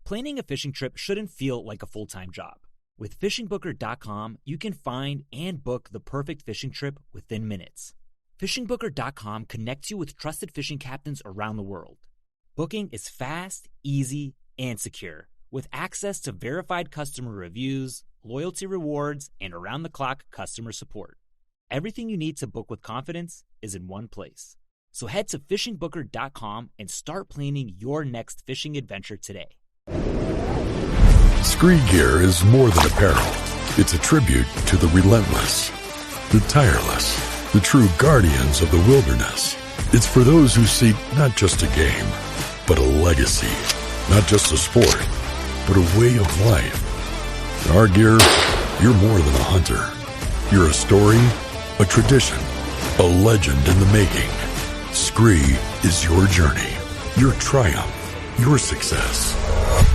Planning a fishing trip shouldn't feel like a full-time job. With fishingbooker.com, you can find and book the perfect fishing trip within minutes. Fishingbooker.com connects you with trusted fishing captains around the world. Booking is fast, easy, and secure, with access to verified customer reviews, loyalty rewards, and around-the-clock customer support. Everything you need to book with confidence is in one place. So head to fishingbooker.com and start planning your next fishing adventure today. Scree gear is more than apparel. It's a tribute to the relentless, the tireless, the true guardians of the wilderness. It's for those who seek not just a game, but a legacy. Not just a sport, but a way of life. In our gear, you're more than a hunter. You're a story, a tradition, a legend in the making. Scree is your journey, your triumph, your success.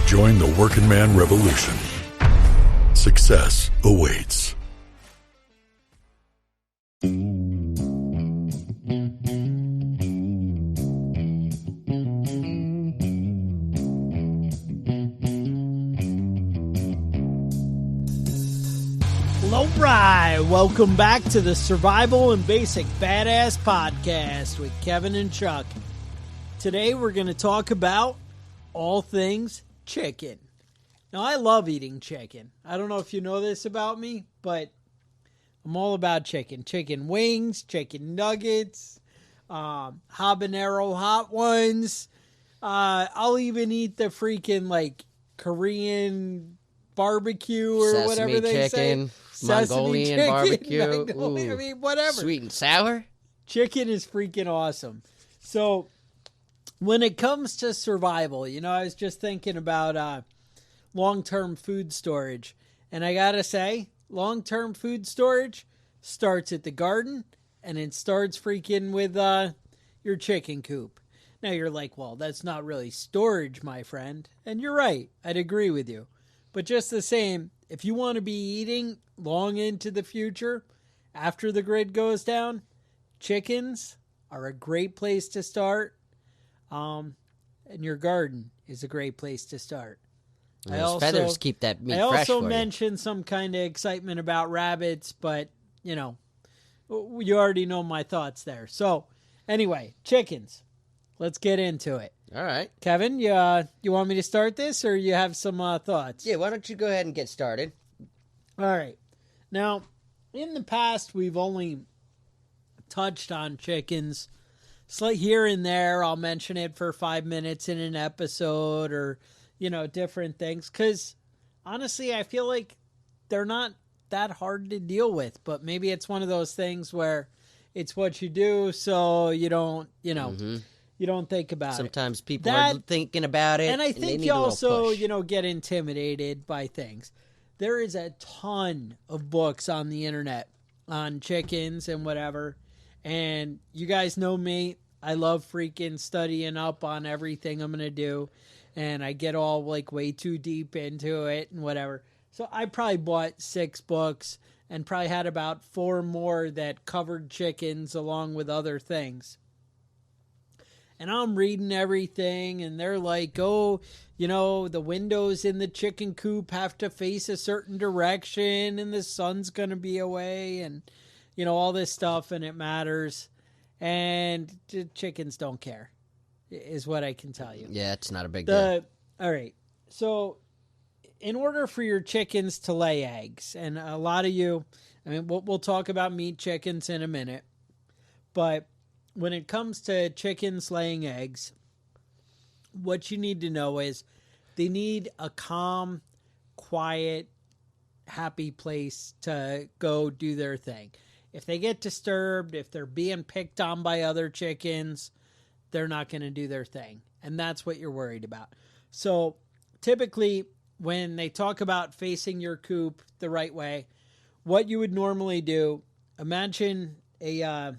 Join the working man revolution. Success awaits. All right, welcome back to the Survival and Basic Badass Podcast with Kevin and Chuck. Today we're going to talk about all things chicken. Now, I love eating chicken. I don't know if you know this about me, but I'm all about chicken. Chicken wings, chicken nuggets, habanero hot ones. I'll even eat the freaking, like, Korean barbecue or Sesame whatever they chicken, say. Mongolian Sesame barbecue. I mean, whatever. Sweet and sour. Chicken is freaking awesome. So, when it comes to survival, you know, I was just thinking about long-term food storage. And I gotta say, long-term food storage starts at the garden, and it starts freaking with your chicken coop. Now, you're like, well, that's not really storage, my friend. And you're right. I'd agree with you. But just the same, if you want to be eating long into the future, after the grid goes down, chickens are a great place to start. And your garden is a great place to start. Those feathers keep that meat fresh for you. I also mentioned some kind of excitement about rabbits, but, you know, you already know my thoughts there. So, anyway, chickens. Let's get into it. All right. Kevin, you want me to start this, or you have some thoughts? Yeah, why don't you go ahead and get started? All right. Now, in the past, we've only touched on chickens. So here and there, I'll mention it for 5 minutes in an episode or, you know, different things. Because, honestly, I feel like they're not that hard to deal with. But maybe it's one of those things where it's what you do, so you don't, you know, you don't think about it. Sometimes people are thinking about it. And I think you also, you know, get intimidated by things. There is a ton of books on the internet on chickens and whatever. And you guys know me. I love freaking studying up on everything I'm going to do. And I get all like way too deep into it and whatever. So I probably bought 6 books and probably had about 4 more that covered chickens along with other things. And I'm reading everything, and they're like, oh, you know, the windows in the chicken coop have to face a certain direction, and the sun's going to be away, and, you know, all this stuff, and it matters. And chickens don't care, is what I can tell you. Yeah, it's not a big deal. All right. So, in order for your chickens to lay eggs, and a lot of you, I mean, we'll talk about meat chickens in a minute, but when it comes to chickens laying eggs, what you need to know is they need a calm, quiet, happy place to go do their thing. If they get disturbed, if they're being picked on by other chickens, they're not going to do their thing. And that's what you're worried about. So typically, when they talk about facing your coop the right way, what you would normally do, imagine a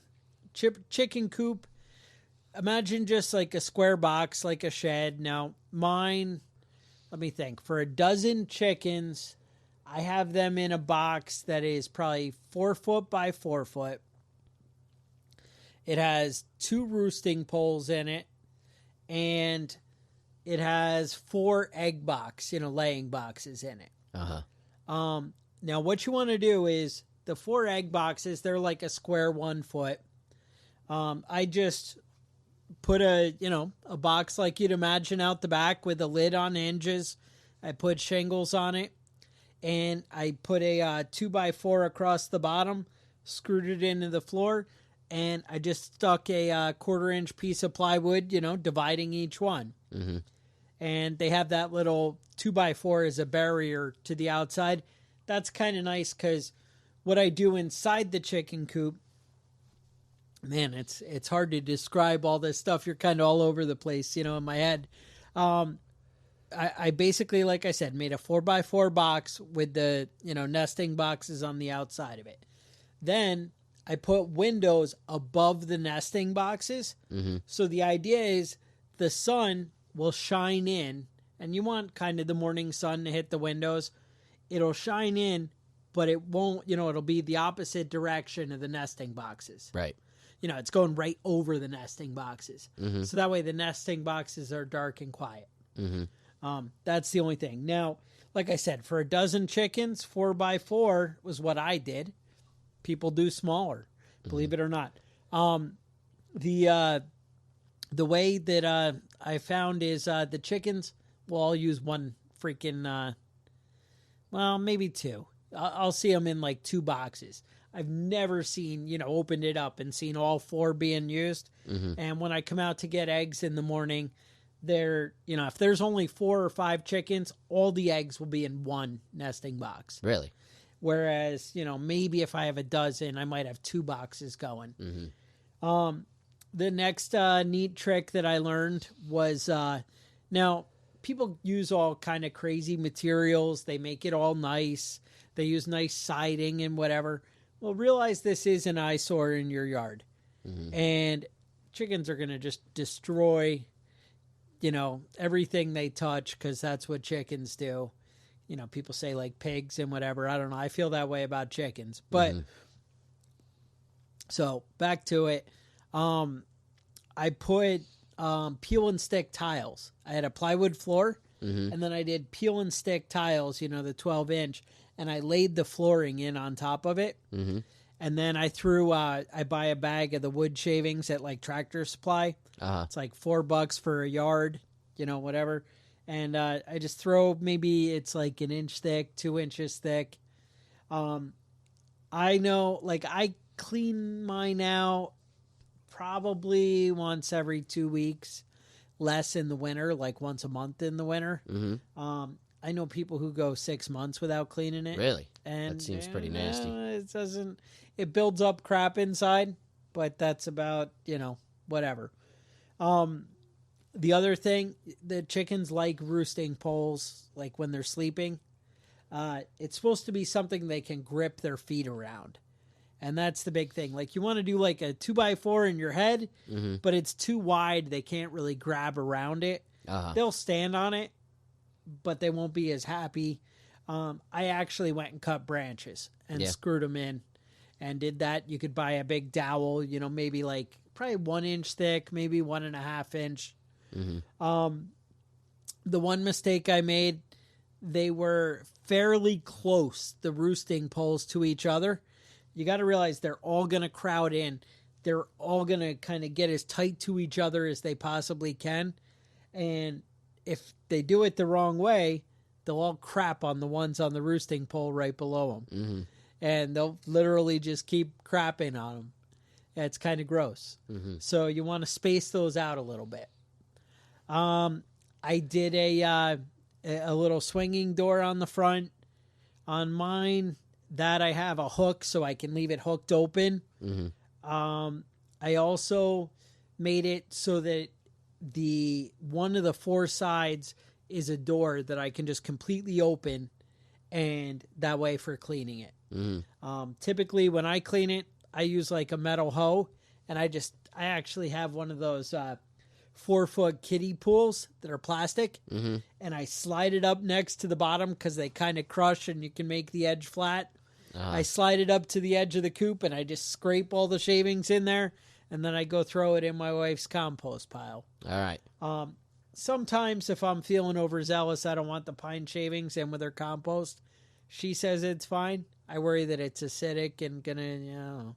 chicken coop. Imagine just like a square box, like a shed. Now, mine, let me think. For a dozen chickens, I have them in a box that is probably 4 foot by 4 foot. It has 2 roosting poles in it, and it has 4 egg box, laying boxes in it. Now what you want to do is the 4 egg boxes, they're like a square 1 foot. I just put a box like you'd imagine out the back with a lid on hinges. I put shingles on it, and I put a 2x4 across the bottom, screwed it into the floor, and I just stuck a 1/4-inch piece of plywood, dividing each one. Mm-hmm. And they have that little 2x4 as a barrier to the outside. That's kind of nice because what I do inside the chicken coop, man, it's hard to describe all this stuff. You're kind of all over the place, in my head. I basically, like I said, made a 4x4 box with the, nesting boxes on the outside of it. Then I put windows above the nesting boxes. Mm-hmm. So the idea is the sun will shine in, and you want kind of the morning sun to hit the windows. It'll shine in, but it won't, it'll be the opposite direction of the nesting boxes. Right. It's going right over the nesting boxes. Mm-hmm. So that way the nesting boxes are dark and quiet. Mm-hmm. That's the only thing. Now, like I said, for a dozen chickens, 4x4 was what I did. People do smaller, believe it or not. The way that I found is the chickens, well, I'll use one freaking, maybe 2. I'll see them in like 2 boxes. I've never seen, opened it up and seen all 4 being used. Mm-hmm. And when I come out to get eggs in the morning, they're, if there's only 4 or 5 chickens, all the eggs will be in one nesting box. Really? Whereas, maybe if I have a dozen, I might have 2 boxes going. Mm-hmm. The next neat trick that I learned was, now people use all kind of crazy materials. They make it all nice. They use nice siding and whatever. Well, realize this is an eyesore in your yard. Mm-hmm. And chickens are going to just destroy, everything they touch, because that's what chickens do. People say like pigs and whatever. I don't know. I feel that way about chickens. But so back to it. I put peel and stick tiles. I had a plywood floor, and then I did peel and stick tiles, the 12-inch, and I laid the flooring in on top of it. Mm-hmm. And then I threw, I buy a bag of the wood shavings at like Tractor Supply. It's like $4 for a yard, whatever. And I just throw, maybe it's like 1 inch thick, 2 inches thick. I know, like, I clean mine out probably once every 2 weeks, less in the winter, like once a month in the winter. Mm-hmm. I know people who go 6 months without cleaning it. Really? And that seems pretty nasty. It builds up crap inside, but that's about, whatever. The other thing, the chickens like roosting poles, like when they're sleeping. It's supposed to be something they can grip their feet around. And that's the big thing. Like, you want to do like a 2x4 in your head, but it's too wide. They can't really grab around it. They'll stand on it, but they won't be as happy. I actually went and cut branches and screwed them in and did that. You could buy a big dowel, maybe like probably 1 inch thick, maybe 1.5 inch. The one mistake I made, they were fairly close, the roosting poles, to each other. You got to realize they're all going to crowd in. They're all going to kind of get as tight to each other as they possibly can. And if they do it the wrong way, they'll all crap on the ones on the roosting pole right below them. And they'll literally just keep crapping on them. Yeah, it's kind of gross. So you want to space those out a little bit. I did a little swinging door on the front. On mine, that I have a hook so I can leave it hooked open. I also made it so that the one of the 4 sides is a door that I can just completely open, and that way for cleaning it. Typically when I clean it, I use like a metal hoe, and I actually have one of those 4-foot kiddie pools that are plastic, and I slide it up next to the bottom because they kind of crush and you can make the edge flat. I slide it up to the edge of the coop, and I just scrape all the shavings in there, and then I go throw it in my wife's compost pile. All right. sometimes if I'm feeling overzealous, I don't want the pine shavings in with her compost. She says it's fine. I worry that it's acidic and gonna,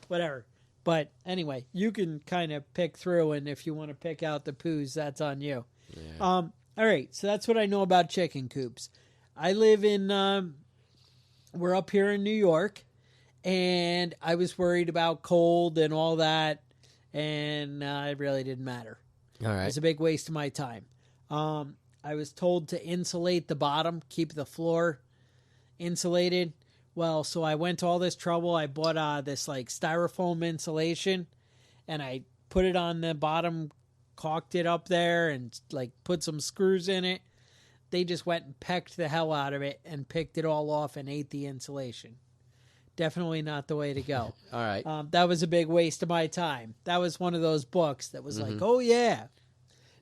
whatever. But anyway, you can kind of pick through, and if you want to pick out the poos, that's on you. Yeah. All right, so that's what I know about chicken coops. I live in, we're up here in New York, and I was worried about cold and all that, and it really didn't matter. All right. It was a big waste of my time. I was told to insulate the bottom, keep the floor insulated. Well, so I went to all this trouble. I bought this like styrofoam insulation, and I put it on the bottom, caulked it up there, and like put some screws in it. They just went and pecked the hell out of it and picked it all off and ate the insulation. Definitely not the way to go. All right. That was a big waste of my time. That was one of those books that was like, oh yeah.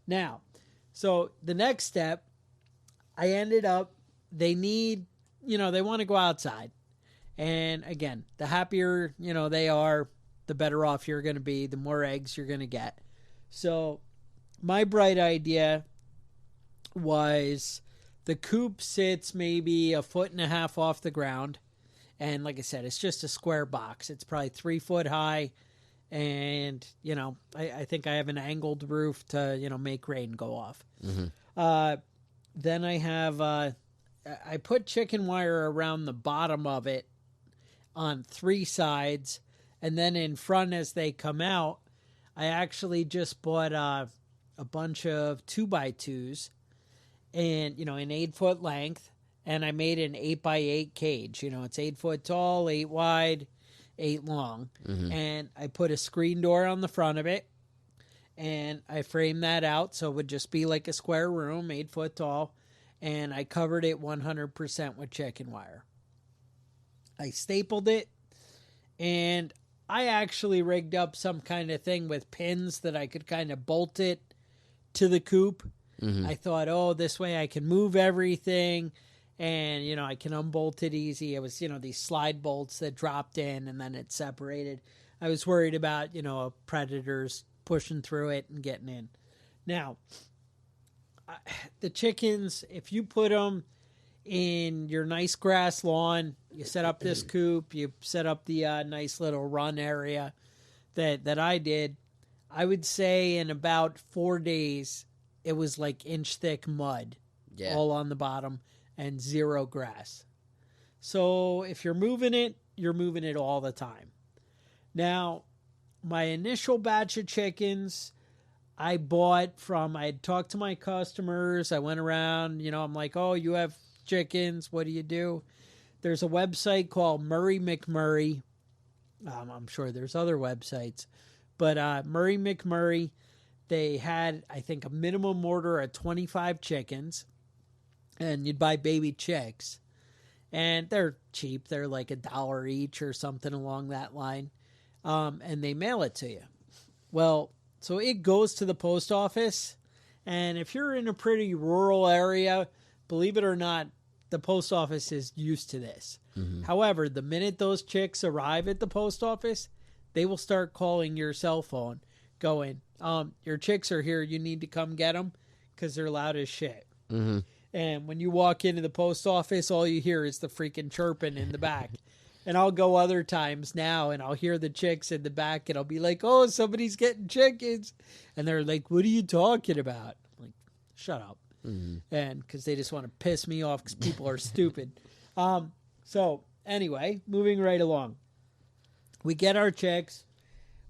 Now, so the next step, I ended up, they need, they want to go outside. And again, the happier, they are, the better off you're going to be, the more eggs you're going to get. So my bright idea was the coop sits maybe 1.5 feet off the ground. And like I said, it's just a square box. It's probably 3 foot high. And, I think I have an angled roof to, make rain go off. Then I have, I put chicken wire around the bottom of it on 3 sides. And then in front as they come out, I actually just bought a bunch of 2x2s and, an 8 foot length. And I made an 8x8 cage. It's 8 foot tall, 8 wide, 8 long. And I put a screen door on the front of it. And I framed that out so it would just be like a square room, 8 foot tall. And I covered it 100% with chicken wire. I stapled it. And I actually rigged up some kind of thing with pins that I could kind of bolt it to the coop. I thought, this way I can move everything. And, I can unbolt it easy. It was, these slide bolts that dropped in and then it separated. I was worried about, predators pushing through it and getting in. Now, the chickens, if you put them in your nice grass lawn, you set up this coop, you set up the nice little run area that I did, I would say in about 4 days, it was like inch thick mud all on the bottom. And 0 grass. So if you're moving it all the time. Now, my initial batch of chickens, I had talked to my customers. I went around, I'm like, oh, you have chickens. What do you do? There's a website called Murray McMurray. I'm sure there's other websites. But Murray McMurray, they had, I think, a minimum order of 25 chickens. And you'd buy baby chicks. And they're cheap. They're like $1 each or something along that line. And they mail it to you. Well, so it goes to the post office. And if you're in a pretty rural area, believe it or not, the post office is used to this. However, the minute those chicks arrive at the post office, they will start calling your cell phone going, your chicks are here. You need to come get them because they're loud as shit. And when you walk into the post office, all you hear is the freaking chirping in the back. And I'll go other times now, and I'll hear the chicks in the back, and I'll be like, oh, somebody's getting chickens. And they're like, what are you talking about? I'm like, shut up. And because they just want to piss me off because people are stupid. So anyway, moving right along. We get our chicks.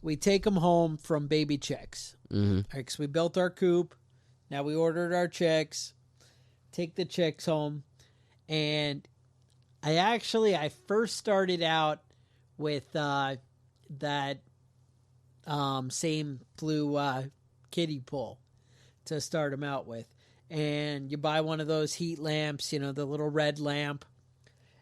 We take them home from baby chicks. Right, so we built our coop. Now we ordered our chicks. Take the chicks home, and I first started out with that same blue kiddie pool to start them out with. And you buy one of those heat lamps, the little red lamp,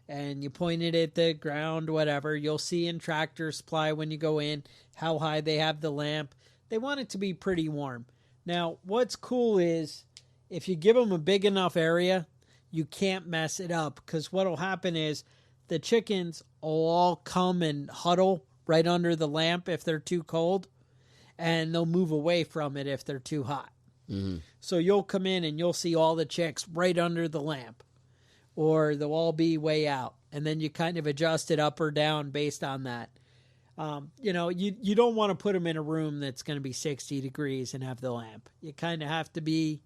and you point it at the ground, whatever. You'll see in Tractor Supply when you go in how high they have the lamp. They want it to be pretty warm. Now, what's cool is if you give them a big enough area, you can't mess it up, because what will happen is the chickens will all come and huddle right under the lamp if they're too cold, and they'll move away from it if they're too hot. Mm-hmm. So you'll come in and you'll see all the chicks right under the lamp, or they'll all be way out. And then you kind of adjust it up or down based on that. You don't want to put them in a room that's going to be 60 degrees and have the lamp. You kind of have to be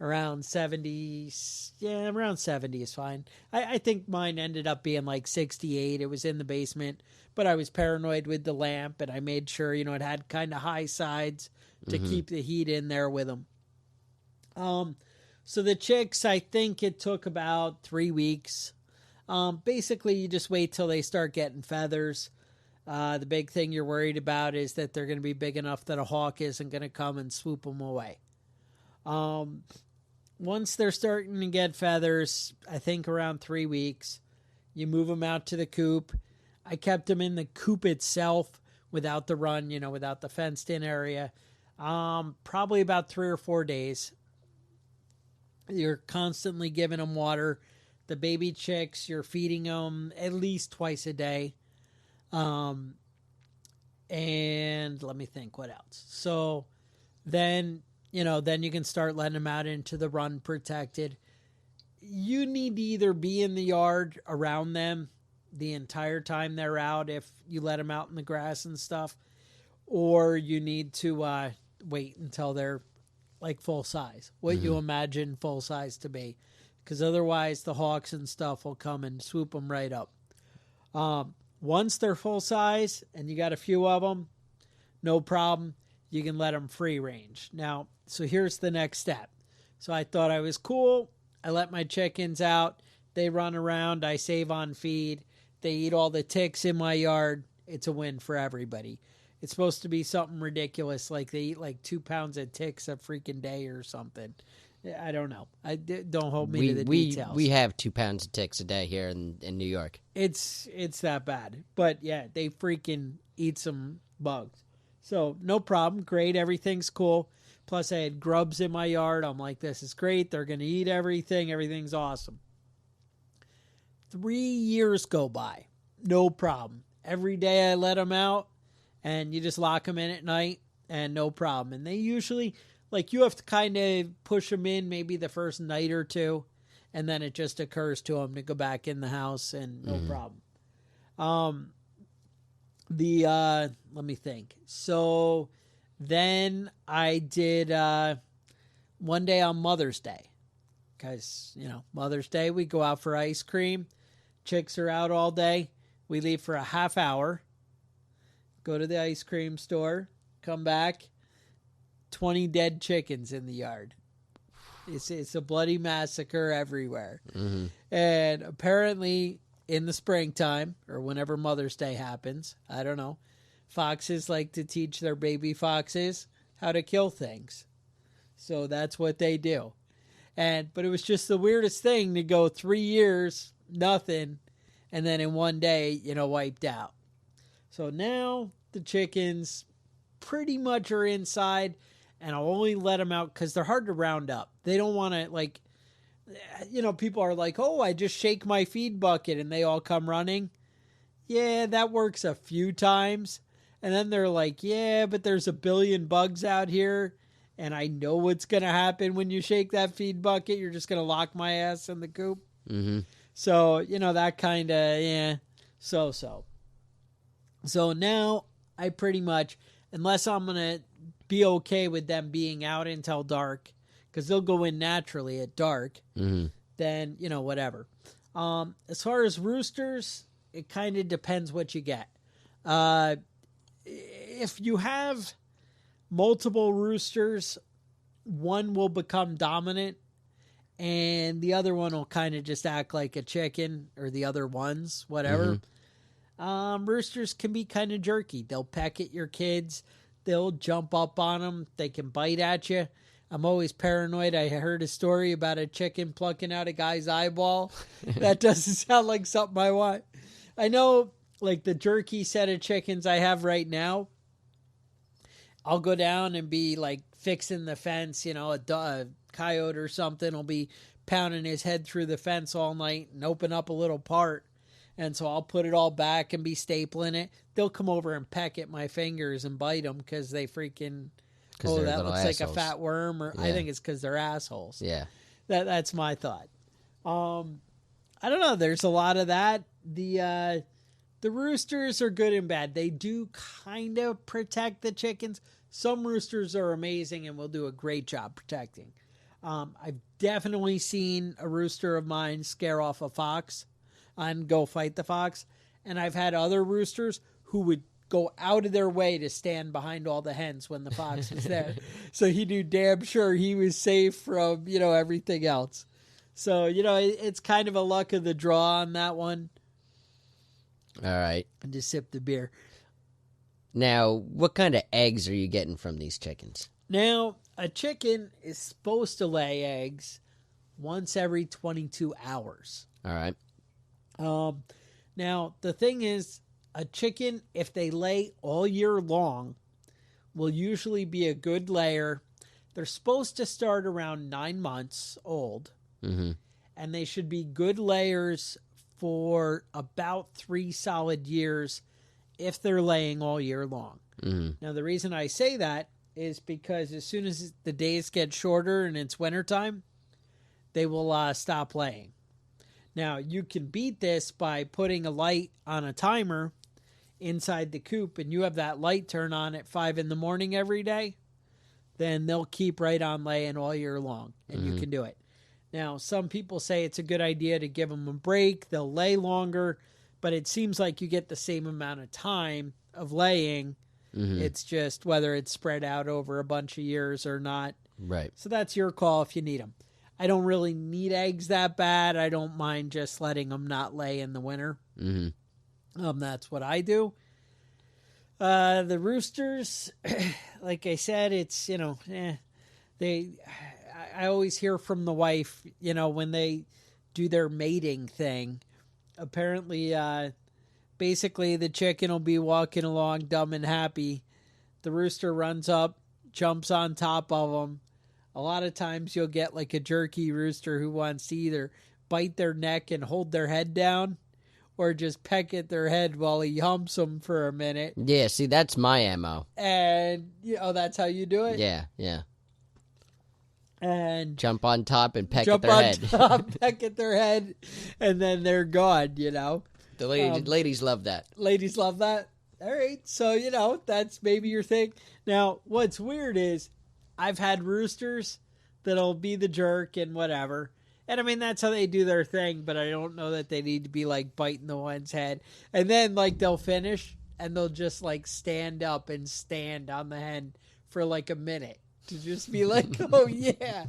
around 70. Yeah, around 70 is fine. I think mine ended up being like 68. It was in the basement, but I was paranoid with the lamp, and I made sure, it had kind of high sides to keep the heat in there with them. So the chicks, I think it took about 3 weeks. Basically, you just wait till they start getting feathers. The big thing you're worried about is that they're going to be big enough that a hawk isn't going to come and swoop them away. Once they're starting to get feathers, I think around 3 weeks, you move them out to the coop. I kept them in the coop itself without the run, without the fenced in area. Probably about 3 or 4 days. You're constantly giving them water. The baby chicks, you're feeding them at least twice a day. And let me think what else. So then you can start letting them out into the run protected. You need to either be in the yard around them the entire time they're out if you let them out in the grass and stuff, or you need to wait until they're like full size, what you imagine full size to be, because otherwise the hawks and stuff will come and swoop them right up. Once they're full size and you got a few of them, no problem. You can let them free range. Now, so here's the next step. So I thought I was cool. I let my chickens out. They run around. I save on feed. They eat all the ticks in my yard. It's a win for everybody. It's supposed to be something ridiculous, like they eat like 2 pounds of ticks a freaking day or something. I don't know. Don't hold me to the details. We have 2 pounds of ticks a day here in New York. It's that bad. But yeah, they freaking eat some bugs. So no problem. Great. Everything's cool. Plus I had grubs in my yard. I'm like, this is great. They're going to eat everything. Everything's awesome. 3 years go by. No problem. Every day I let them out, and you just lock them in at night, and no problem. And they usually, like, you have to kind of push them in maybe the first night or two, and then it just occurs to them to go back in the house, and no problem. Let me think. So then I did one day on Mother's Day, because, Mother's Day, we go out for ice cream. Chicks are out all day. We leave for a half hour, go to the ice cream store, come back, 20 dead chickens in the yard. It's a bloody massacre everywhere. Mm-hmm. And apparently in the springtime, or whenever Mother's Day happens, I don't know, foxes like to teach their baby foxes how to kill things. So that's what they do. But it was just the weirdest thing to go 3 years, nothing, and then in one day, wiped out. So now the chickens pretty much are inside, and I'll only let them out because they're hard to round up. They don't want to, people are like, oh, I just shake my feed bucket and they all come running. Yeah, that works a few times. And then they're like, yeah, but there's a billion bugs out here, and I know what's going to happen when you shake that feed bucket. You're just going to lock my ass in the coop. Mm-hmm. So, that kind of, so. So now I pretty much, unless I'm going to be okay with them being out until dark, because they'll go in naturally at dark, then, whatever. As far as roosters, it kind of depends what you get. If you have multiple roosters, one will become dominant, and the other one will kind of just act like a chicken, or the other ones, whatever. Roosters can be kind of jerky. They'll peck at your kids. They'll jump up on them. They can bite at you. I'm always paranoid. I heard a story about a chicken plucking out a guy's eyeball. That doesn't sound like something I want. I know, like the jerky set of chickens I have right now, I'll go down and be like fixing the fence, a coyote or something will be pounding his head through the fence all night and open up a little part. And so I'll put it all back and be stapling it. They'll come over and peck at my fingers and bite them because they freaking 'Cause Oh, they're that little looks like a assholes. fat worm, or I Yeah. think it's because they're assholes. Yeah. That's my thought. I don't know. There's a lot of that. The roosters are good and bad. They do kind of protect the chickens. Some roosters are amazing and will do a great job protecting. I've definitely seen a rooster of mine scare off a fox and go fight the fox. And I've had other roosters who would go out of their way to stand behind all the hens when the fox was there. So he knew damn sure he was safe from, everything else. So, it's kind of a luck of the draw on that one. All right. And just sip the beer. Now, what kind of eggs are you getting from these chickens? Now, a chicken is supposed to lay eggs once every 22 hours. All right. Now, the thing is, a chicken, if they lay all year long, will usually be a good layer. They're supposed to start around 9 months old, Mm-hmm. and they should be good layers for about 3 solid years if they're laying all year long. Mm-hmm. Now, the reason I say that is because as soon as the days get shorter and it's wintertime, they will stop laying. Now, you can beat this by putting a light on a timer inside the coop, and you have that light turn on at 5 in the morning every day, then they'll keep right on laying all year long, and you can do it. Now, some people say it's a good idea to give them a break. They'll lay longer, but it seems like you get the same amount of time of laying. Mm-hmm. It's just whether it's spread out over a bunch of years or not. Right. So that's your call if you need them. I don't really need eggs that bad. I don't mind just letting them not lay in the winter. Mm-hmm. That's what I do. The roosters, like I said, it's, I always hear from the wife, when they do their mating thing. Apparently, basically the chicken will be walking along dumb and happy. The rooster runs up, jumps on top of them. A lot of times you'll get like a jerky rooster who wants to either bite their neck and hold their head down or just peck at their head while he humps them for a minute. Yeah, see, that's my MO. And, that's how you do it? Yeah, yeah. And Jump on top and peck at jump their on head. top, peck at their head, and then they're gone, The ladies love that. Ladies love that. All right. So, that's maybe your thing. Now, what's weird is I've had roosters that'll be the jerk and whatever. And I mean, that's how they do their thing, but I don't know that they need to be like biting the one's head. And then like they'll finish and they'll just like stand up and stand on the hen for like a minute to just be like, oh yeah.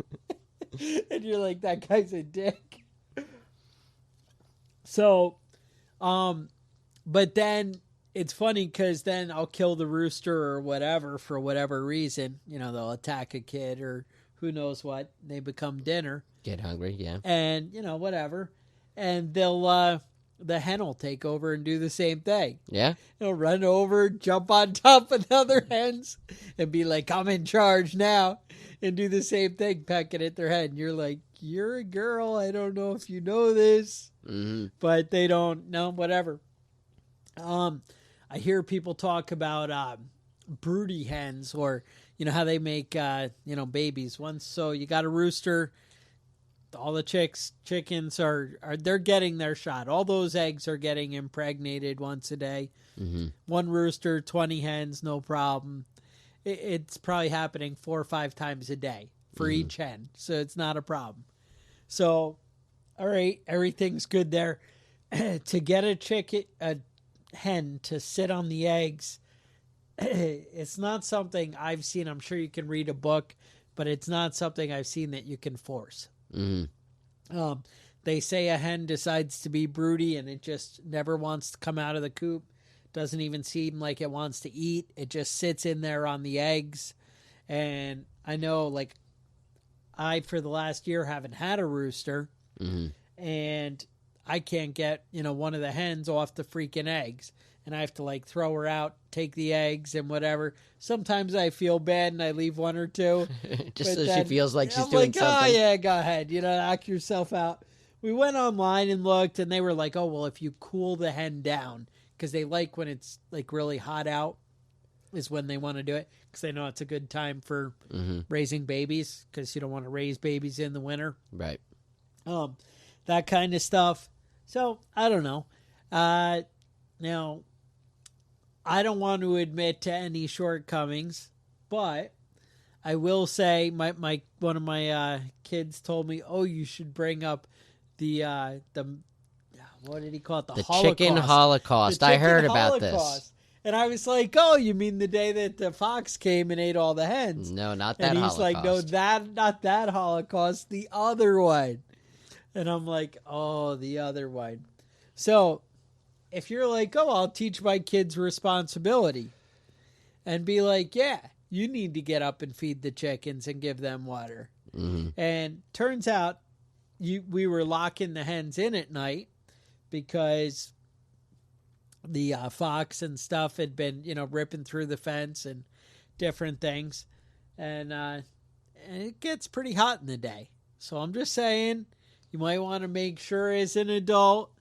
And you're like, that guy's a dick. So, but then it's funny because then I'll kill the rooster or whatever for whatever reason. They'll attack a kid or who knows what. They become dinner. Get hungry, yeah. And, whatever. And they'll, the hen will take over and do the same thing. Yeah? They'll run over, jump on top of the other hens and be like, I'm in charge now. And do the same thing, pecking at their head. And you're like, you're a girl. I don't know if you know this. Mm-hmm. But they don't know, whatever. I hear people talk about broody hens or, how they make, babies. So you got a rooster. All the chickens they're getting their shot. All those eggs are getting impregnated once a day. Mm-hmm. One rooster, 20 hens, no problem. It's probably happening 4 or 5 times a day for each hen. So it's not a problem. So, all right, everything's good there. To get a hen to sit on the eggs, it's not something I've seen. I'm sure you can read a book, but it's not something I've seen that you can force. Mm-hmm. They say a hen decides to be broody and it just never wants to come out of the coop. Doesn't even seem like it wants to eat. It just sits in there on the eggs. And I know, like, I, for the last year, haven't had a rooster. Mm-hmm. And I can't get, one of the hens off the freaking eggs. And I have to, like, throw her out, take the eggs and whatever. Sometimes I feel bad and I leave one or two. Just so she feels like she's I'm doing like, something. Oh, yeah, go ahead. Knock yourself out. We went online and looked, and they were like, oh, well, if you cool the hen down, because they like when it's, like, really hot out. is when they want to do it because they know it's a good time for raising babies because you don't want to raise babies in the winter. Right. That kind of stuff. So, I don't know. Now, I don't want to admit to any shortcomings, but I will say one of my kids told me, "Oh, you should bring up the what did he call it? The Holocaust. Chicken Holocaust. I heard about this." And I was like, "Oh, you mean the day that the fox came and ate all the hens?" No, not that Holocaust. And he's Holocaust. like, "No, not that Holocaust, the other one." And I'm like, "Oh, the other one." So, if you're like, "Oh, I'll teach my kids responsibility," and be like, "Yeah, you need to get up and feed the chickens and give them water." And turns out we were locking the hens in at night because the fox and stuff had been, ripping through the fence and different things. And it gets pretty hot in the day. So I'm just saying, you might want to make sure as an adult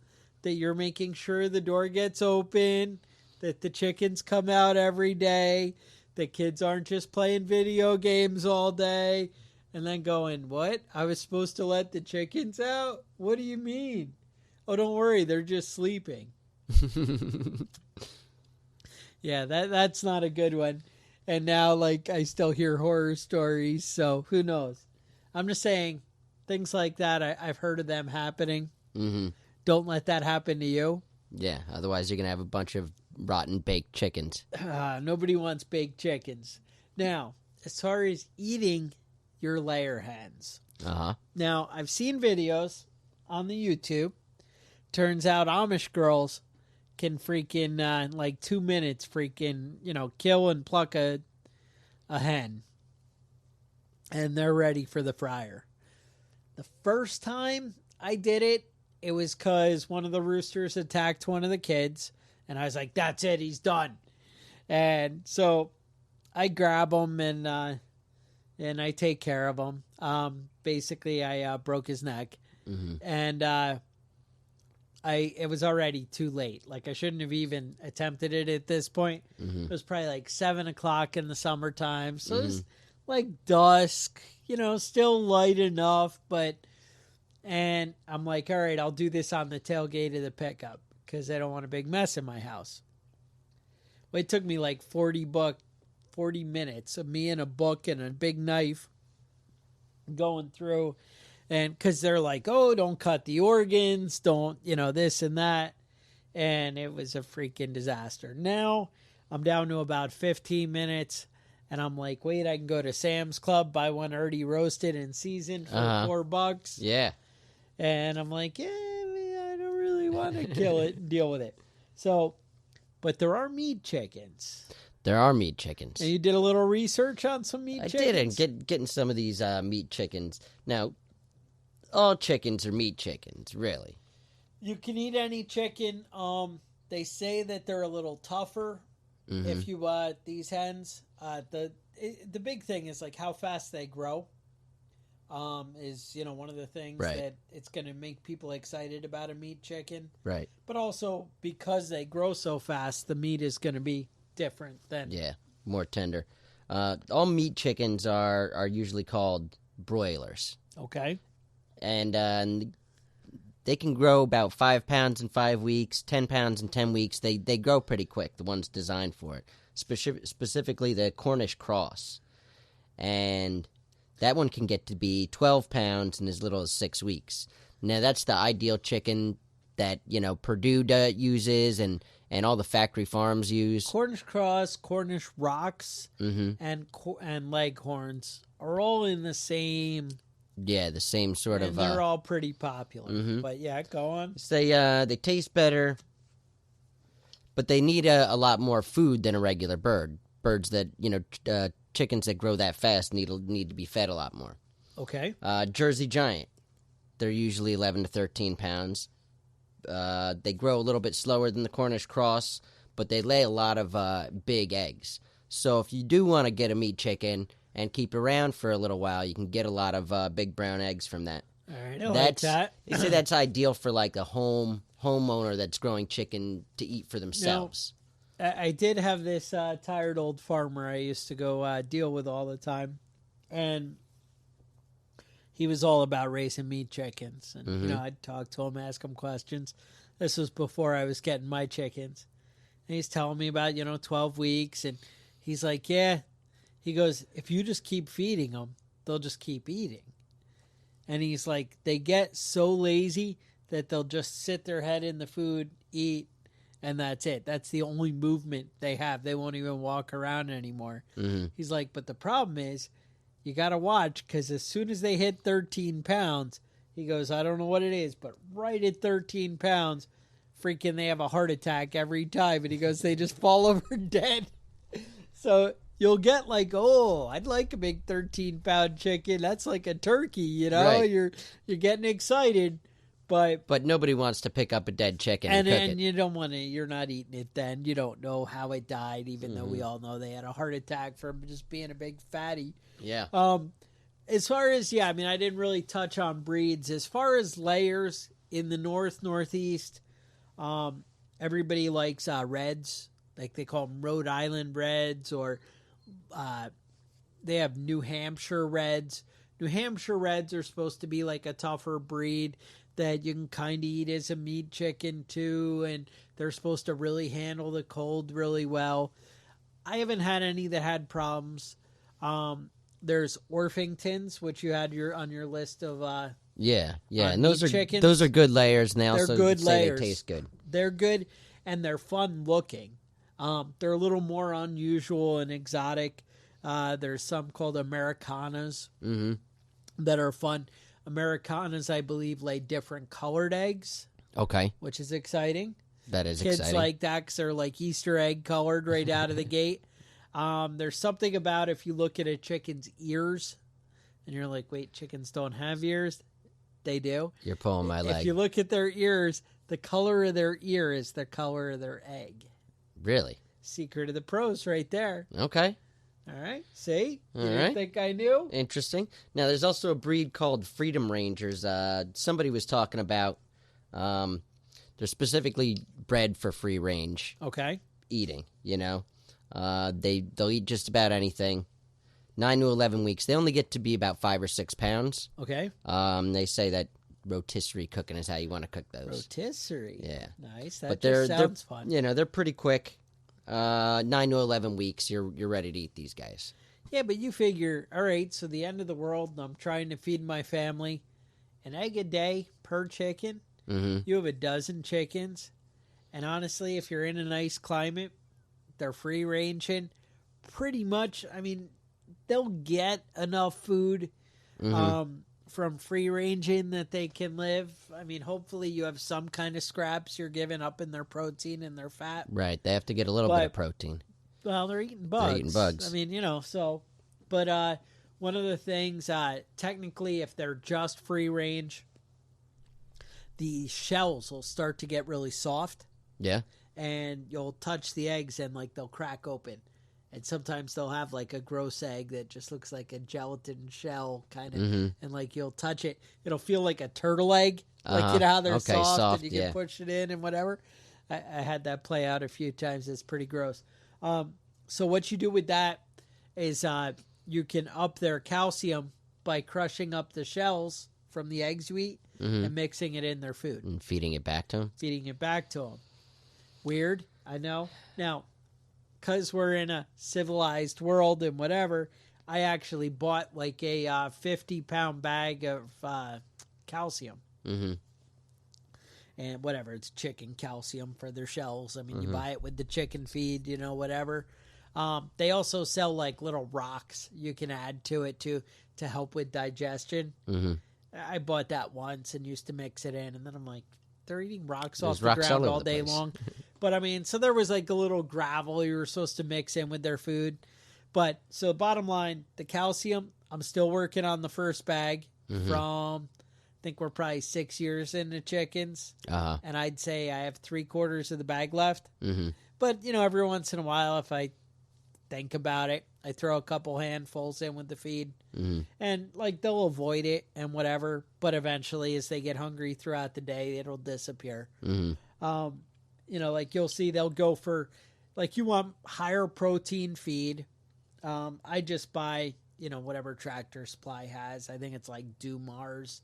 that you're making sure the door gets open, that the chickens come out every day, that kids aren't just playing video games all day and then going, "What? I was supposed to let the chickens out? What do you mean?" "Oh, don't worry, they're just sleeping." Yeah, that's not a good one. And now, I still hear horror stories, so who knows? I'm just saying, things like that, I've heard of them happening. Don't let that happen to you. Yeah, otherwise you're going to have a bunch of rotten baked chickens. Nobody wants baked chickens. Now, as far as eating your layer hens. Now, I've seen videos on the YouTube. Turns out Amish girls can freaking, in 2 minutes, kill and pluck a hen. And they're ready for the fryer. The first time I did it, it was because one of the roosters attacked one of the kids. And I was like, "That's it, he's done." And so I grab him and I take care of him. Basically, I broke his neck. And it was already too late. I shouldn't have even attempted it at this point. It was probably 7 o'clock in the summertime. So it was dusk, still light enough, and I'm like, all right, I'll do this on the tailgate of the pickup because I don't want a big mess in my house. Well, it took me 40 minutes of me and a book and a big knife going through. And because they're like, "Oh, don't cut the organs, don't, this and that." And it was a freaking disaster. Now I'm down to about 15 minutes. And I'm like, wait, I can go to Sam's Club, buy one already roasted and seasoned for $4. Yeah. And I'm like, I don't really want to kill it and deal with it. So, but there are meat chickens. There are meat chickens. And you did a little research on some meat chickens? I did, and getting some of these meat chickens. Now, all chickens are meat chickens, really. You can eat any chicken. They say that they're a little tougher if you these hens. The big thing is how fast they grow. Is one of the things that it's going to make people excited about a meat chicken. Right. But also because they grow so fast, the meat is going to be different than more tender. All meat chickens are usually called broilers. Okay. And they can grow about 5 pounds in 5 weeks, 10 pounds in 10 weeks. They grow pretty quick, the ones designed for it. Specifically the Cornish cross. And that one can get to be 12 pounds in as little as 6 weeks. Now, that's the ideal chicken that, Purdue uses and all the factory farms use. Cornish cross, Cornish rocks, and leghorns are all in the same... Yeah, the same sort and of... they're all pretty popular. But yeah, go on. They taste better, but they need a lot more food than a regular bird. Birds that, chickens that grow that fast need to be fed a lot more. Okay. Jersey Giant, they're usually 11 to 13 pounds. They grow a little bit slower than the Cornish cross, but they lay a lot of big eggs. So if you do want to get a meat chicken and keep around for a little while, you can get a lot of big brown eggs from that. All right, like that. They say that's ideal for a homeowner that's growing chicken to eat for themselves. I did have this tired old farmer I used to go deal with all the time, and he was all about raising meat chickens. And, you know, I'd talk to him, ask him questions. This was before I was getting my chickens. And he's telling me about, 12 weeks. And he's like, yeah. He goes, if you just keep feeding them, they'll just keep eating. And he's like, they get so lazy that they'll just sit their head in the food, eat, and that's it. That's the only movement they have. They won't even walk around anymore. He's like, but the problem is, you got to watch, because as soon as they hit 13 pounds, he goes, I don't know what it is, but right at 13 pounds, freaking they have a heart attack every time. And he goes, they just fall over dead. So you'll get like, oh, I'd like a big 13-pound chicken. That's like a turkey, Right. You're getting excited. But nobody wants to pick up a dead chicken and cook it. And you don't want to, you're not eating it then. You don't know how it died, even though we all know they had a heart attack from just being a big fatty. Yeah. As far as, I didn't really touch on breeds. As far as layers in the Northeast, everybody likes Reds. Like they call them Rhode Island Reds, or they have New Hampshire Reds. New Hampshire Reds are supposed to be like a tougher breed that you can kind of eat as a meat chicken too, and they're supposed to really handle the cold really well. I haven't had any that had problems. There's Orpingtons, which you had on your list of and those are chickens. Those are good layers, and they also good say layers. they taste good. They're good, and they're fun looking. They're a little more unusual and exotic. There's some called Americanas that are fun. Americanas, I believe, lay different colored eggs. Okay. Which is exciting. That is Kids exciting. like that because they're like Easter egg colored right out of the gate. There's something about if you look at a chicken's ears and you're like, wait, chickens don't have ears? They do. You're pulling my leg. If you look at their ears, the color of their ear is the color of their egg. Really? Secret of the pros right there. Okay. All right. See? You All didn't right. think I knew? Interesting. Now, there's also a breed called Freedom Rangers. Somebody was talking about they're specifically bred for free range Okay. eating, They'll eat just about anything. 9 to 11 weeks. They only get to be about 5 or 6 pounds. Okay. They say that rotisserie cooking is how you want to cook those. Rotisserie. Yeah. Nice. That But just sounds fun. They're pretty quick. 9 to 11 weeks, you're ready to eat these guys. Yeah, but you figure, all right, so the end of the world, and I'm trying to feed my family an egg a day per chicken. You have a dozen chickens. And honestly, if you're in a nice climate, they're free ranging. Pretty much, they'll get enough food from free ranging that they can live. Hopefully you have some kind of scraps you're giving up in their protein and their fat. Right. They have to get a little bit of protein. Well, they're eating bugs. They're eating bugs. But one of the things, technically, if they're just free range, the shells will start to get really soft. Yeah. And you'll touch the eggs and they'll crack open. And sometimes they'll have a gross egg that just looks like a gelatin shell kind of. And you'll touch it. It'll feel like a turtle egg. How they're soft and you can push it in and whatever. I had that play out a few times. It's pretty gross. So what you do with that is you can up their calcium by crushing up the shells from the eggs you eat and mixing it in their food. And feeding it back to them. Weird, I know. Now, because we're in a civilized world and whatever, I actually bought a 50-pound bag of calcium. And whatever, it's chicken calcium for their shells. You buy it with the chicken feed, whatever. They also sell little rocks you can add to it to help with digestion. I bought that once and used to mix it in, and then I'm like, they're eating rocks off the ground all day long. But so there was a little gravel you were supposed to mix in with their food. But so bottom line, the calcium, I'm still working on the first bag from, I think we're probably 6 years into chickens. And I'd say I have 3/4 of the bag left. But, every once in a while, if I think about it, I throw a couple handfuls in with the feed. And they'll avoid it and whatever, but eventually as they get hungry throughout the day, it'll disappear. You'll see they'll go for like you want higher protein feed, I just buy, whatever Tractor Supply has. I think it's like Dumars.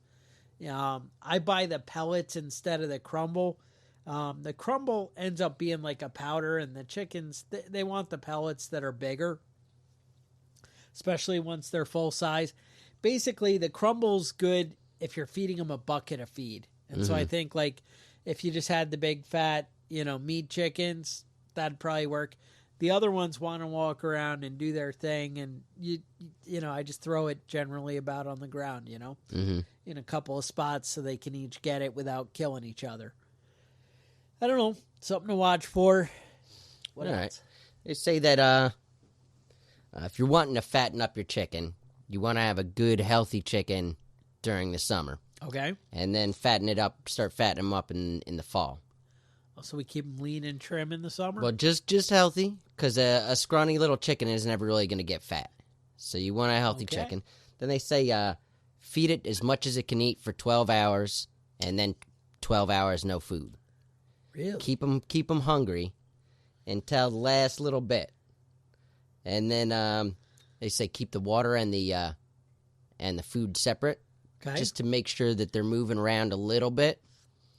I buy the pellets instead of the crumble. The crumble ends up being like a powder, and the chickens, they want the pellets that are bigger, especially once they're full size. Basically, the crumble's good if you're feeding them a bucket of feed. And so I think, like, if you just had the big fat, meat chickens, that'd probably work. The other ones want to walk around and do their thing, and I just throw it generally about on the ground, in a couple of spots so they can each get it without killing each other. I don't know, something to watch for. What else? Right. They say that if you're wanting to fatten up your chicken, you want to have a good, healthy chicken during the summer. Okay. And then start fattening them up in the fall. So we keep them lean and trim in the summer? Well, just healthy, because a scrawny little chicken is never really going to get fat. So you want a healthy chicken. Then they say feed it as much as it can eat for 12 hours, and then 12 hours no food. Really? Keep them hungry until the last little bit. And then they say keep the water and the food separate, just to make sure that they're moving around a little bit.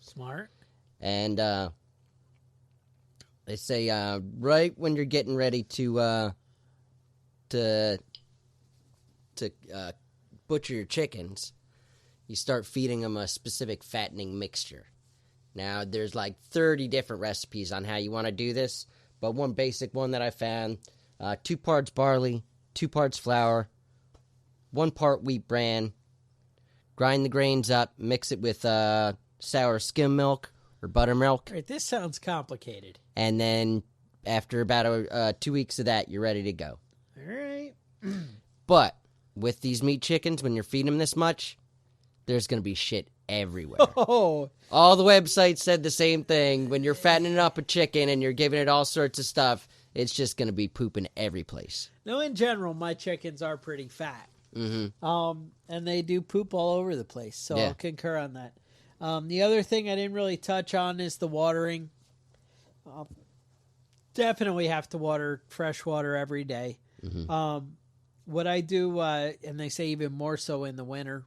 Smart. And they say right when you're getting ready to butcher your chickens, you start feeding them a specific fattening mixture. Now, there's like 30 different recipes on how you want to do this, but one basic one that I found, 2 parts barley, 2 parts flour, 1 part wheat bran, grind the grains up, mix it with sour skim milk or buttermilk. All right, this sounds complicated. And then after about 2 weeks of that, you're ready to go. All right. But with these meat chickens, when you're feeding them this much, there's going to be shit everywhere. Oh. All the websites said the same thing. When you're fattening up a chicken and you're giving it all sorts of stuff, it's just going to be pooping every place. No, in general, my chickens are pretty fat. Mm-hmm. And they do poop all over the place, so I'll concur on that. The other thing I didn't really touch on is the watering. Definitely have to water fresh water every day. Mm-hmm. What I do, and they say even more so in the winter,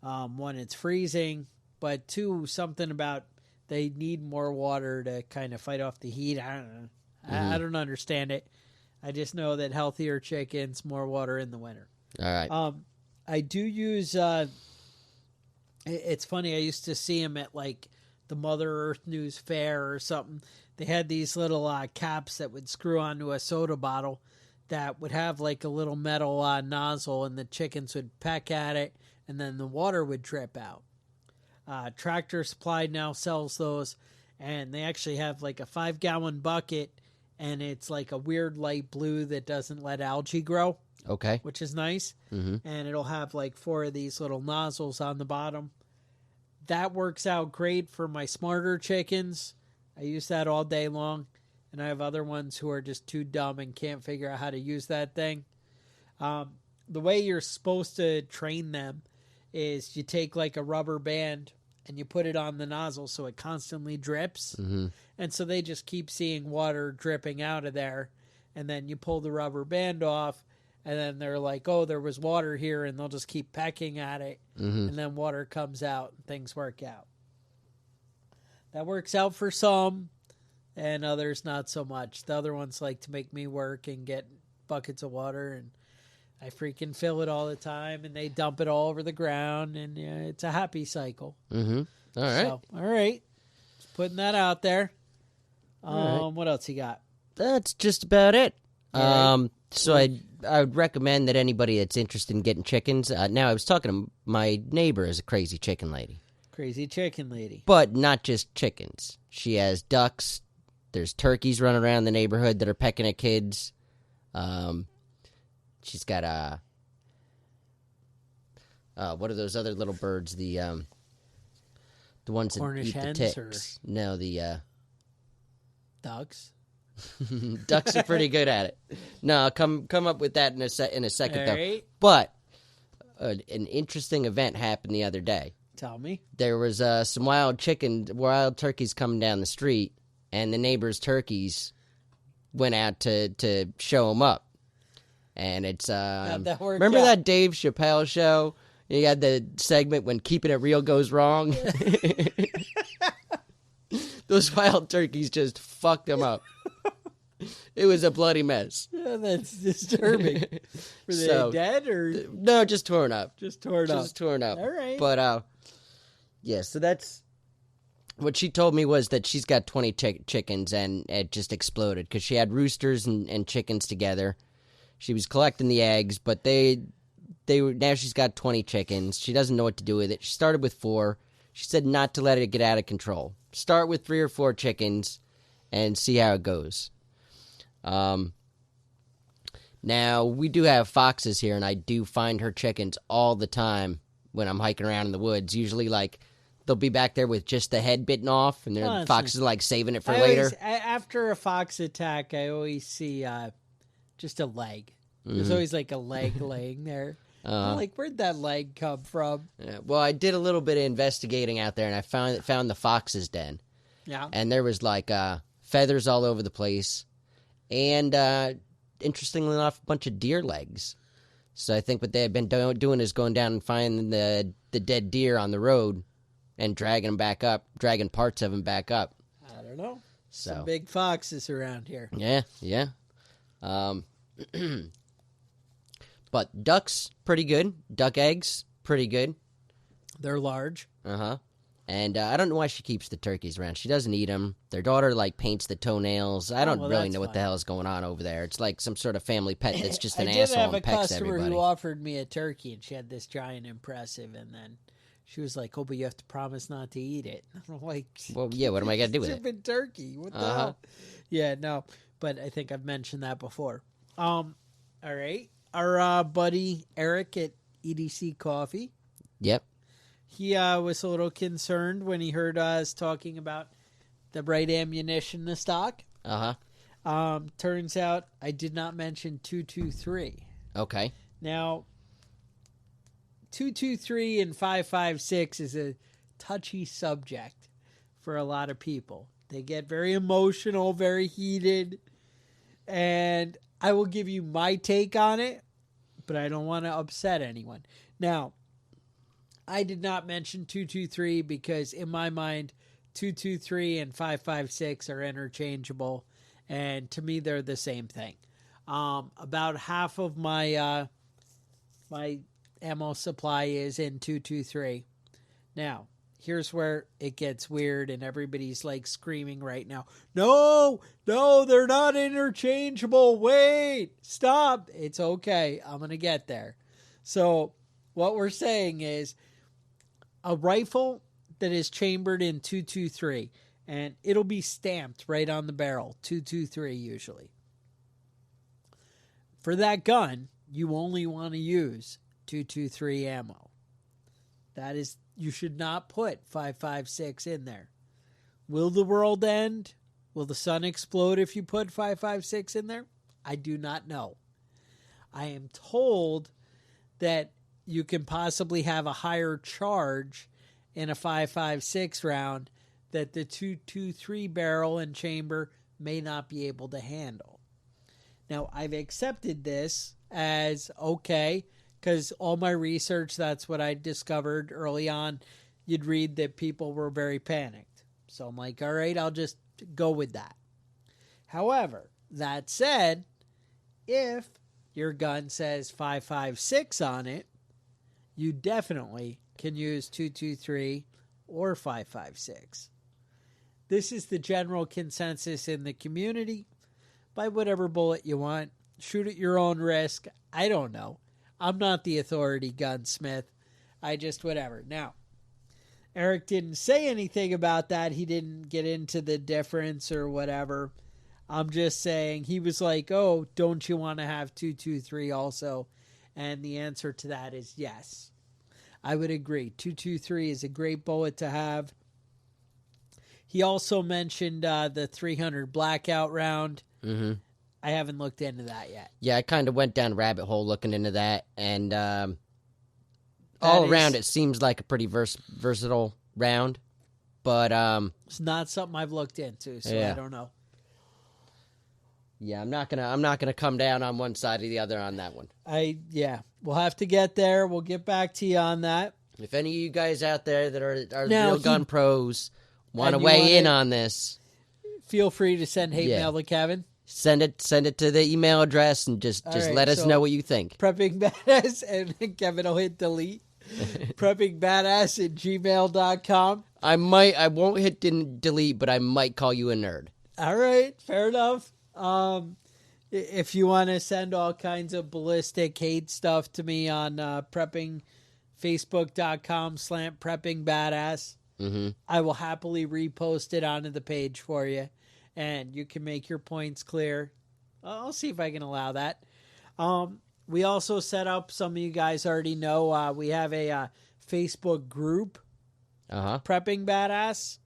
one, it's freezing, but two, something about they need more water to kind of fight off the heat. I don't know. Mm-hmm. I don't understand it. I just know that healthier chickens, more water in the winter. All right. I do use, it's funny, I used to see them at like the Mother Earth News Fair or something. They had these little caps that would screw onto a soda bottle that would have like a little metal nozzle, and the chickens would peck at it, and then the water would drip out. Tractor Supply now sells those, and they actually have like a 5-gallon bucket, and it's like a weird light blue that doesn't let algae grow. Okay. Which is nice. Mm-hmm. And it'll have like 4 of these little nozzles on the bottom. That works out great for my smarter chickens. I use that all day long. And I have other ones who are just too dumb and can't figure out how to use that thing. The way you're supposed to train them is you take like a rubber band and you put it on the nozzle so it constantly drips. Mm-hmm. And so they just keep seeing water dripping out of there. And then you pull the rubber band off, and then they're like, oh, there was water here, and they'll just keep pecking at it. Mm-hmm. And then water comes out and things work out. That works out for some, and others not so much. The other ones like to make me work and get buckets of water, and I freaking fill it all the time, and they dump it all over the ground, and it's a happy cycle. Mm-hmm. All right. So, all right. Just putting that out there. All right. What else you got? That's just about it. Right. So I would recommend that anybody that's interested in getting chickens. Now, I was talking to my neighbor is a crazy chicken lady. Crazy chicken lady. But not just chickens. She has ducks. There's turkeys running around the neighborhood that are pecking at kids. She's got what are those other little birds? The ones Cornish that eat hens the ticks. Or... No, the ducks. Ducks are pretty good at it. No, come up with that in a second, all though. Right. But an interesting event happened the other day. Tell me. There was some wild turkeys coming down the street, and the neighbor's turkeys went out to show him up. And it's that worked remember out. that Dave Chappelle show? You had the segment when keeping it real goes wrong. Those wild turkeys just fucked him up. It was a bloody mess. Yeah, that's disturbing. Were they dead or no? Just torn up. Just torn up. Just torn up. All right. But yeah. So that's what she told me, was that she's got 20 chickens, and it just exploded because she had roosters and chickens together. She was collecting the eggs, but they were, now she's got 20 chickens. She doesn't know what to do with it. She started with 4. She said not to let it get out of control. Start with 3 or 4 chickens and see how it goes. Now, we do have foxes here, and I do find her chickens all the time when I'm hiking around in the woods. Usually, like, they'll be back there with just the head bitten off, and the foxes are, like, saving it for later. After a fox attack, I always see just a leg. There's always, like, a leg laying there. I'm like, where'd that leg come from? Yeah, well, I did a little bit of investigating out there, and I found the fox's den. Yeah. And there was, like, feathers all over the place. And, interestingly enough, a bunch of deer legs. So I think what they had been doing is going down and finding the dead deer on the road and dragging parts of them back up. I don't know. So. Some big foxes around here. Yeah. But ducks, pretty good. Duck eggs, pretty good. They're large. Uh-huh. And I don't know why she keeps the turkeys around. She doesn't eat them. Their daughter, like, paints the toenails. I don't really know what the hell is going on over there. It's like some sort of family pet that's just an asshole and pecks everybody. I did have a customer who offered me a turkey, and she had this giant impressive, and then she was like, oh, but you have to promise not to eat it. I'm like, well, yeah, what am I going to do with it? Stupid turkey. What the hell? Yeah, no, but I think I've mentioned that before. All right. Our buddy Eric at EDC Coffee. Yep. He was a little concerned when he heard us talking about the right ammunition to stock. Turns out I did not mention 223. Okay. Now, 223 and 556 is a touchy subject for a lot of people. They get very emotional, very heated, and I will give you my take on it, but I don't want to upset anyone. Now, I did not mention 223 because in my mind, 223 and 556 are interchangeable, and to me, they're the same thing. About half of my my ammo supply is in 223. Now, here's where it gets weird, and everybody's like screaming right now, No, they're not interchangeable. Wait, stop. It's okay. I'm going to get there. So what we're saying is a rifle that is chambered in 223, and it'll be stamped right on the barrel, 223 usually. For that gun, you only want to use 223 ammo. That is, you should not put 556 in there. Will the world end? Will the sun explode if you put 556 in there? I do not know. I am told that you can possibly have a higher charge in a 556 round that the 223 barrel and chamber may not be able to handle. Now, I've accepted this as okay, because all my research, that's what I discovered early on. You'd read that people were very panicked. So I'm like, all right, I'll just go with that. However, that said, if your gun says 556 on it, you definitely can use 223 or 556. This is the general consensus in the community. Buy whatever bullet you want. Shoot at your own risk. I don't know. I'm not the authority gunsmith. I just whatever. Now, Eric didn't say anything about that. He didn't get into the difference or whatever. I'm just saying, he was like, oh, don't you want to have 223 also? And the answer to that is yes. I would agree. 223 is a great bullet to have. He also mentioned the 300 blackout round. Mm-hmm. I haven't looked into that yet. Yeah, I kind of went down a rabbit hole looking into that, and all around it seems like a pretty versatile round, but it's not something I've looked into, so yeah. I don't know. Yeah, I'm not gonna come down on one side or the other on that one. We'll have to get there. We'll get back to you on that. If any of you guys out there that are Now, real gun pros want to and you weigh in wanna- on this, Feel free to send hate mail to Kevin. send it to the email address and just right, let us so- know what you think. Prepping Badass, and Kevin will hit delete. preppingbadass@gmail.com. I won't hit delete, but I might call you a nerd. All right, fair enough. If you want to send all kinds of ballistic hate stuff to me on facebook.com/preppingbadass, I will happily repost it onto the page for you, and you can make your points clear. I'll see if I can allow that. We also set up, some of you guys already know, we have a Facebook group, Prepping Badass.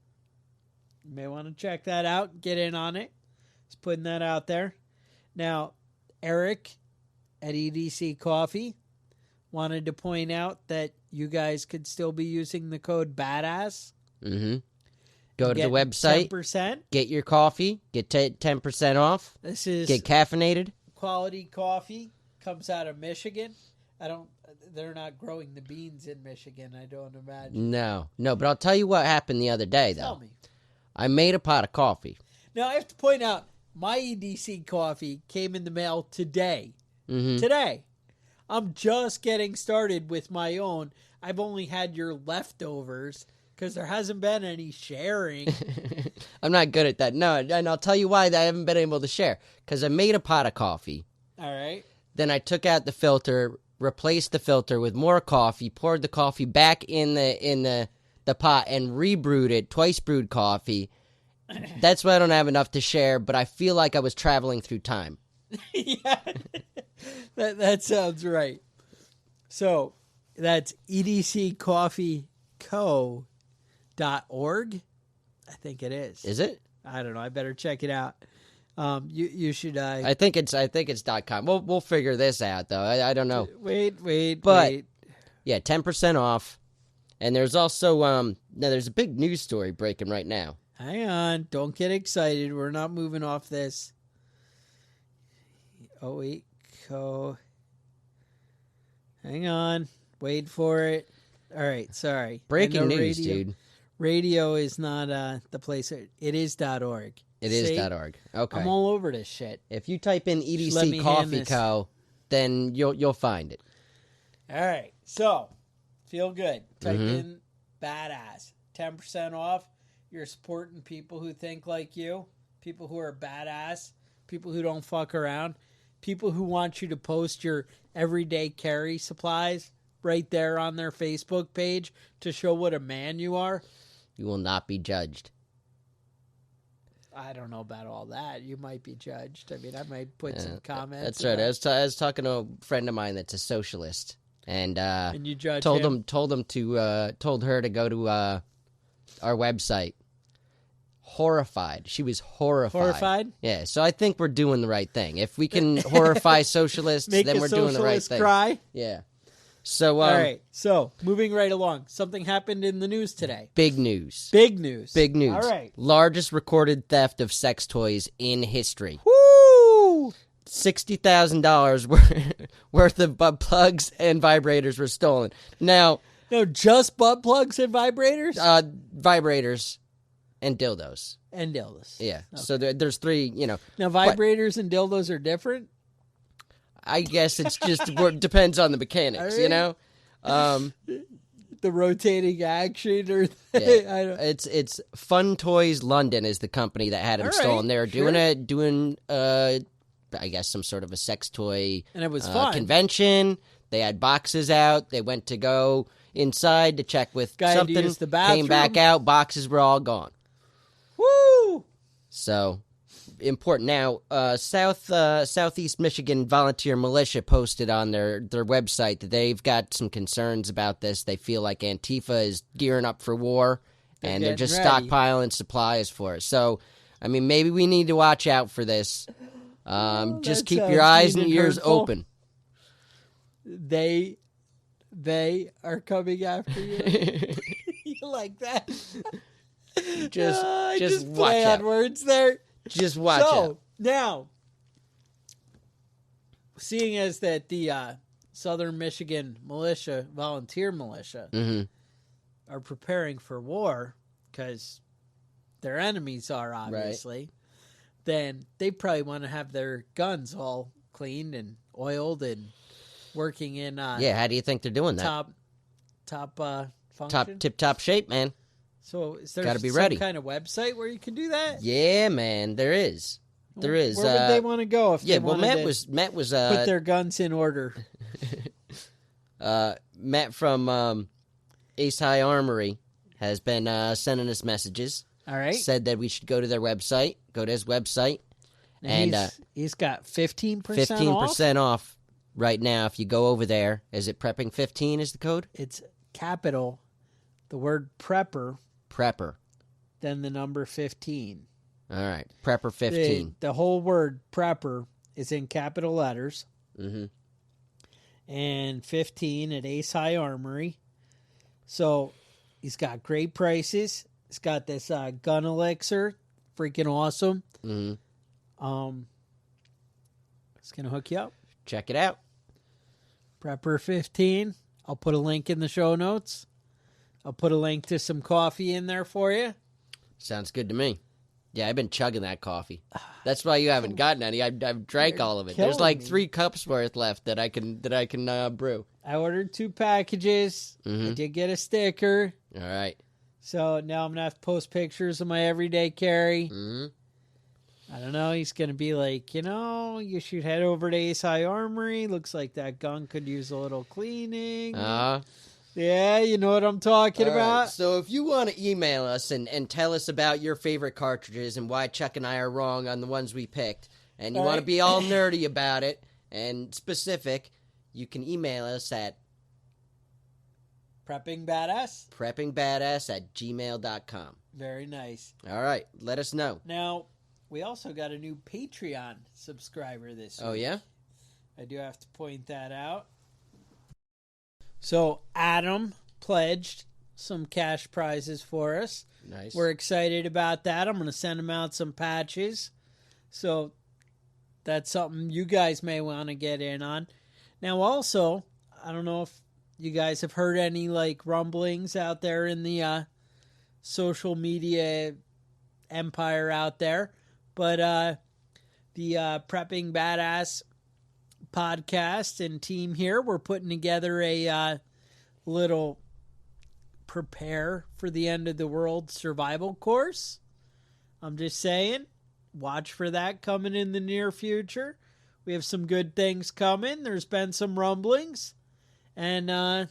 You may want to check that out, get in on it. Just putting that out there. Now, Eric at EDC Coffee wanted to point out that you guys could still be using the code BADASS. Go to the website, 10%. get your coffee, get 10% off, This is get caffeinated. quality coffee. Comes out of Michigan. They're not growing the beans in Michigan, I don't imagine. No, but I'll tell you what happened the other day, though. Tell me. I made a pot of coffee. Now, I have to point out, my EDC coffee came in the mail today. Today. I'm just getting started with my own. I've only had your leftovers because there hasn't been any sharing. I'm not good at that. No, and I'll tell you why I haven't been able to share. Because I made a pot of coffee. All right. Then I took out the filter, replaced the filter with more coffee, poured the coffee back in the pot, and rebrewed it, twice brewed coffee. That's why I don't have enough to share, but I feel like I was traveling through time. Yeah. That sounds right. So that's edccoffeeco.org. I think it is. Is it? I don't know. I better check it out. You should. I think it's .com. We'll figure this out though. I don't know. Wait. But yeah, 10% off. And there's also now there's a big news story breaking right now. Hang on. Don't get excited. We're not moving off this. Oh, wait. Hang on. Wait for it. All right. Sorry. Breaking I know news, radio, dude. Radio is not the place. It is .org. It See? is .org. Okay. I'm all over this shit. If you type in let me EDC hand Coffee this. Co., then you'll find it. All right. So, feel good. Type in badass. 10% off. You're supporting people who think like you, people who are badass, people who don't fuck around, people who want you to post your everyday carry supplies right there on their Facebook page to show what a man you are. You will not be judged. I don't know about all that. You might be judged. I mean, I might put some comments. That's right. I was talking to a friend of mine that's a socialist, and you judge told him? told her to go to our website. Horrified. She was horrified. Horrified? Yeah. So I think we're doing the right thing. If we can horrify socialists, Make then a we're doing the right socialist thing. cry. Yeah. So All right. So, moving right along. Something happened in the news today. big news. Big news. Big news. All right. Largest recorded theft of sex toys in history. Woo! $60,000 worth of butt plugs and vibrators were stolen. Now, No, just butt plugs and vibrators? vibrators and dildos. And dildos. Yeah. So there's three, Now, vibrators and dildos are different? I guess it's just depends on the mechanics, All right. The rotating action or... Yeah. I don't... It's Fun Toys London is the company that had them All stolen. right, They were sure. doing I guess some sort of a sex toy And it was fun. convention. They had boxes out. They went to go inside to check with Guy had to something. use the Came back bathroom. out. Boxes were all gone. Woo! So important. Now, Southeast Michigan Volunteer Militia posted on their website that they've got some concerns about this. They feel like Antifa is gearing up for war, and they're just getting ready. stockpiling supplies for it. So, I mean, maybe we need to watch out for this. Just that keep sounds your eyes mean and and ears hurtful. open. They are coming after you. You like that? Just I watch play out. on words there. Just watch So, out. now, seeing as that the Southern Michigan militia, volunteer militia, are preparing for war because their enemies are, obviously, then they probably want to have their guns all cleaned and oiled and working in how do you think they're doing that? Top function? Tip-top shape, man. So is there Gotta be some ready. kind of website where you can do that? Yeah, man, there is. There is. Where would they want to go if they wanted Matt was put their guns in order? Matt from Ace High Armory has been sending us messages. All right. Said that we should go to their website. Go to his website. And he's got 15% 15% off right now if you go over there. Is it Prepping 15 is the code? It's capital, the word prepper, then the number 15. All right. Prepper 15. The whole word prepper is in capital letters. Mm-hmm. And 15 at Ace High Armory. So he's got great prices. He's got this gun elixir, freaking awesome. Mm-hmm. It's going to hook you up. Check it out. Prepper 15. I'll put a link in the show notes. I'll put a link to some coffee in there for you. Sounds good to me. Yeah, I've been chugging that coffee. That's why you haven't gotten any. I've drank all of it. There's like 3 cups worth left that I can brew. I ordered 2 packages. I did get a sticker. All right. So now I'm going to have to post pictures of my everyday carry. Mm-hmm. I don't know. He's going to be like, you should head over to Ace High Armory. Looks like that gun could use a little cleaning. Yeah, you know what I'm talking about. Right. So if you want to email us and tell us about your favorite cartridges and why Chuck and I are wrong on the ones we picked, and you want to be all nerdy about it and specific, you can email us at preppingbadass@gmail.com. Very nice. All right, let us know. Now, we also got a new Patreon subscriber this week. Oh, yeah? I do have to point that out. So Adam pledged some cash prizes for us. Nice. We're excited about that. I'm going to send him out some patches. So that's something you guys may want to get in on. Now also, I don't know if you guys have heard any rumblings out there in the social media empire out there, but the Prepping Badass podcast and team here, we're putting together a little prepare for the end of the world survival course. I'm just saying, watch for that coming in the near future. We have some good things coming. There's been some rumblings, and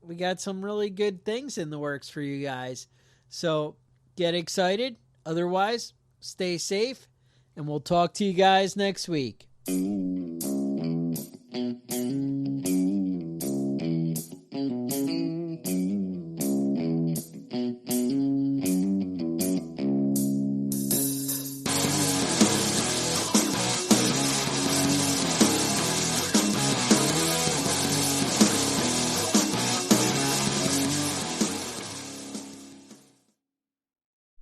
we got some really good things in the works for you guys. So get excited. Otherwise, stay safe, and we'll talk to you guys next week.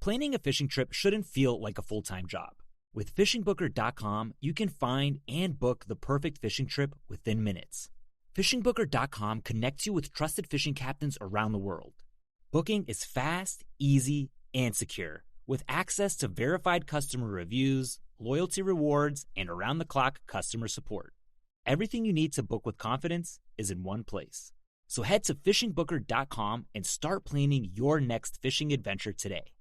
Planning a fishing trip shouldn't feel like a full-time job. With fishingbooker.com, you can find and book the perfect fishing trip within minutes. Fishingbooker.com connects you with trusted fishing captains around the world. Booking is fast, easy, and secure, with access to verified customer reviews, loyalty rewards, and around-the-clock customer support. Everything you need to book with confidence is in one place. So head to fishingbooker.com and start planning your next fishing adventure today.